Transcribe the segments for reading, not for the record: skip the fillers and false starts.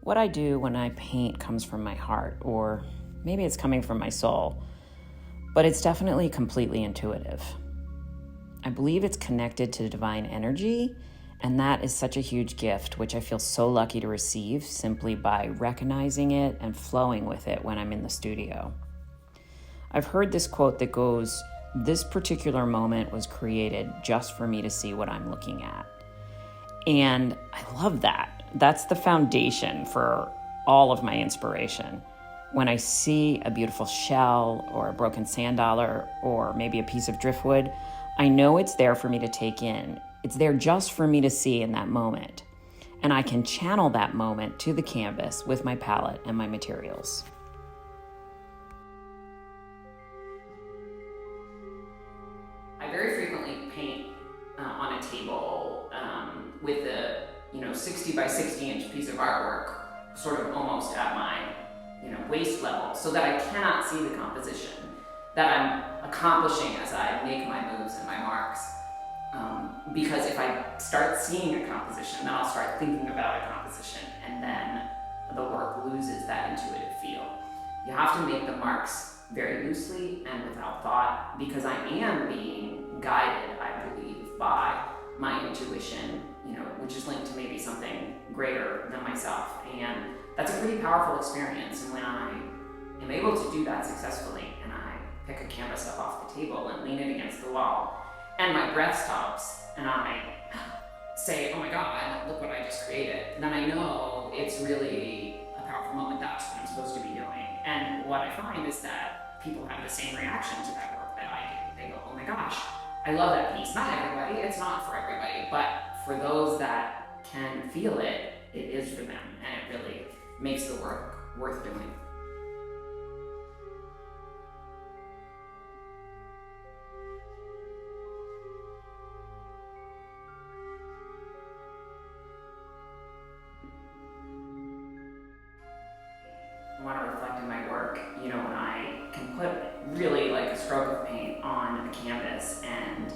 What I do when I paint comes from my heart, or maybe it's coming from my soul, but it's definitely completely intuitive. I believe it's connected to divine energy, and that is such a huge gift, which I feel so lucky to receive simply by recognizing it and flowing with it when I'm in the studio. I've heard this quote that goes, "This particular moment was created just for me to see what I'm looking at." And I love that. That's the foundation for all of my inspiration. When I see a beautiful shell or a broken sand dollar or maybe a piece of driftwood, I know it's there for me to take in. It's there just for me to see in that moment. And I can channel that moment to the canvas with my palette and my materials. I very frequently paint on a table with a 60 by 60 inch piece of artwork sort of almost at my waist level, so that I cannot see the composition that I'm accomplishing as I make my moves and my marks. Because if I start seeing a composition, then I'll start thinking about a composition, and then the work loses that intuitive feel. You have to make the marks very loosely and without thought, because I am being guided, I believe, by my intuition, which is linked to maybe something greater than myself. And that's a pretty powerful experience. And when I am able to do that successfully, and I pick a canvas up off the table and lean it against the wall, and my breath stops, and I say, "Oh my God, look what I just created," then I know it's really a powerful moment. That's what I'm supposed to be doing. And what I find is that people have the same reaction to that work that I do. They go, "Oh my gosh, I love that piece." Not everybody, it's not for everybody, but for those that can feel it, it is for them, and it really makes the work worth doing. I want to reflect in my work, when I can put really like a stroke of paint on a canvas, and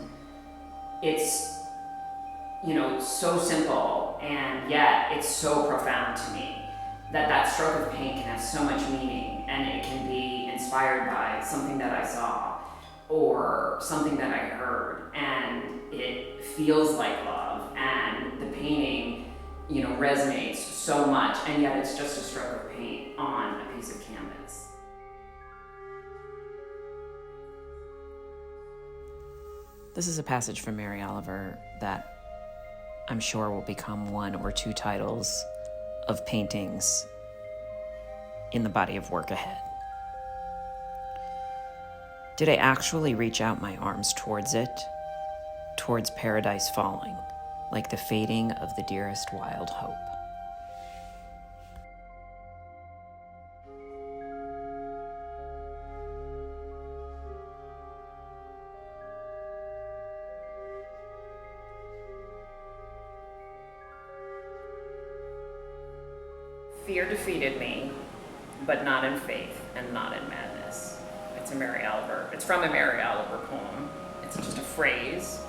it's so simple, and yet it's so profound to me that stroke of paint can have so much meaning, and it can be inspired by something that I saw or something that I heard, and it feels like love, and the painting resonates so much, and yet it's just a stroke of paint on a piece of canvas. This is a passage from Mary Oliver that I'm sure will become one or two titles of paintings in the body of work ahead. Did I actually reach out my arms towards it, towards paradise falling, like the fading of the dearest wild hope? Fear defeated me, but not in faith and not in madness. It's from a Mary Oliver poem. It's just a phrase.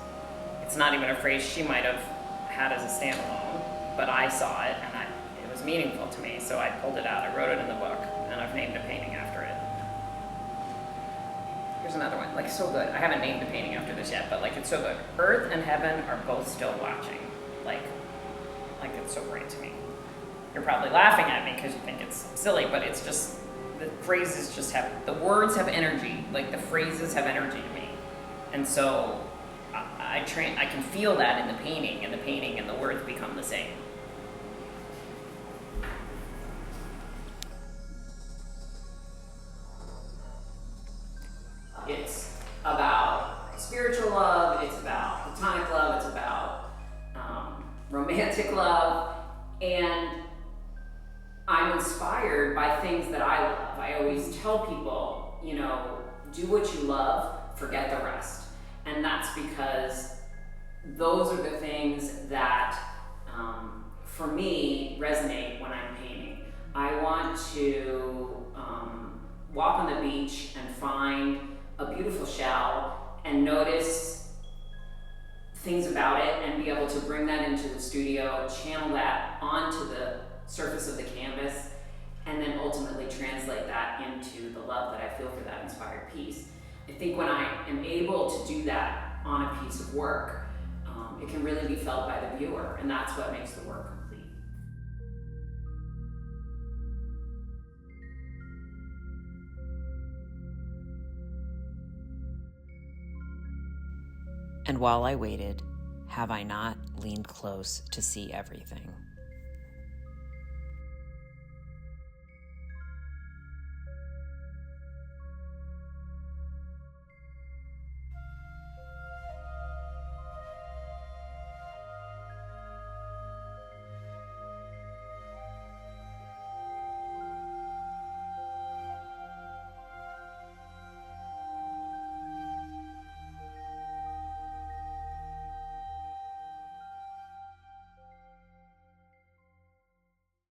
It's not even a phrase she might have had as a standalone, but I saw it and it was meaningful to me, so I pulled it out. I wrote it in the book, and I've named a painting after it. Here's another one, so good. I haven't named a painting after this yet, but it's so good. Earth and heaven are both still watching. It's so great to me. You're probably laughing at me because you think it's silly, but it's just, the phrases the words have energy. The phrases have energy to me. And so I can feel that in the painting, and the words become the same. It's about spiritual love, it's about platonic love, it's about romantic love, and I'm inspired by things that I love. I always tell people, do what you love, forget the rest. And that's because those are the things that, for me, resonate when I'm painting. I want to walk on the beach and find a beautiful shell and notice things about it and be able to bring that into the studio, channel that onto the surface of the canvas, think when I am able to do that on a piece of work, it can really be felt by the viewer, and that's what makes the work complete. And while I waited, have I not leaned close to see everything?